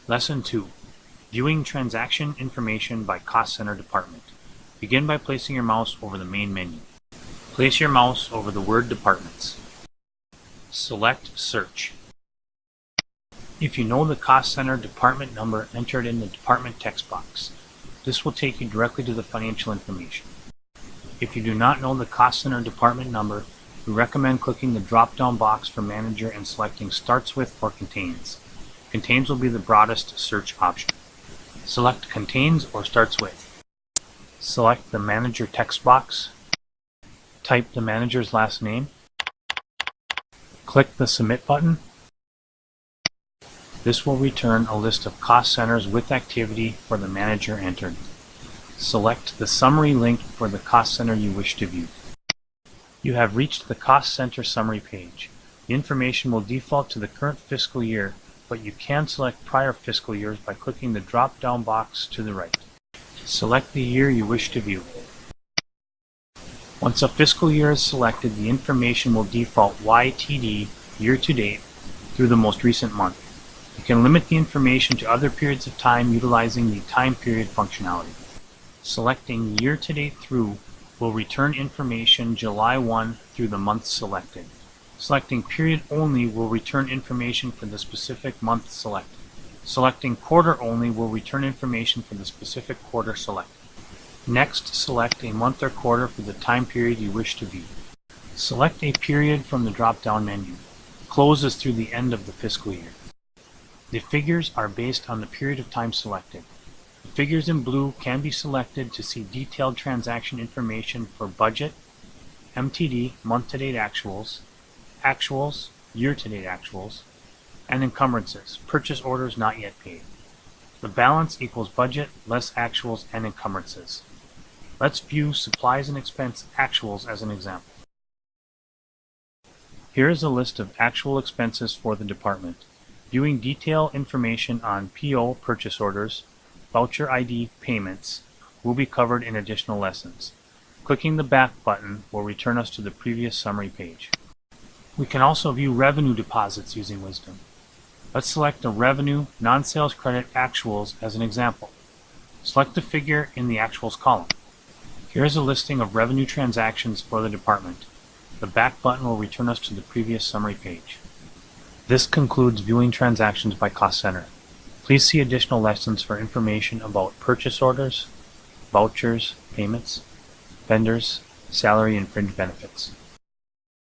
Lesson 2. Viewing transaction information by cost center department. Begin by placing your mouse over the main menu. Place your mouse over the word departments. Select Search. If you know the cost center department number, enter it in the department text box. This will take you directly to the financial information. If you do not know the cost center department number, we recommend clicking the drop-down box for manager and selecting Starts With or Contains. Contains will be the broadest search option. Select Contains or Starts With. Select the manager text box. Type the manager's last name. Click the Submit button. This will return a list of cost centers with activity for the manager entered. Select the summary link for the cost center you wish to view. You have reached the cost center summary page. The information will default to the current fiscal year, but you can select prior fiscal years by clicking the drop-down box to the right. Select the year you wish to view. Once a fiscal year is selected, the information will default YTD, year to date, through the most recent month. You can limit the information to other periods of time utilizing the time period functionality. Selecting year to date through will return information July 1 through the month selected. Selecting period only will return information for the specific month selected. Selecting quarter only will return information for the specific quarter selected. Next, select a month or quarter for the time period you wish to view. Select a period from the drop-down menu. Close is through the end of the fiscal year. The figures are based on the period of time selected. The figures in blue can be selected to see detailed transaction information for budget, MTD, month-to-date actuals, actuals, year-to-date actuals, and encumbrances, purchase orders not yet paid. The balance equals budget less actuals and encumbrances. Let's view supplies and expense actuals as an example. Here is a list of actual expenses for the department. Viewing detailed information on PO purchase orders, voucher ID payments will be covered in additional lessons. Clicking the back button will return us to the previous summary page. We can also view revenue deposits using WISDM. Let's select the revenue non-sales credit actuals as an example. Select the figure in the actuals column. Here is a listing of revenue transactions for the department. The back button will return us to the previous summary page. This concludes viewing transactions by cost center. Please see additional lessons for information about purchase orders, vouchers, payments, vendors, salary, and fringe benefits.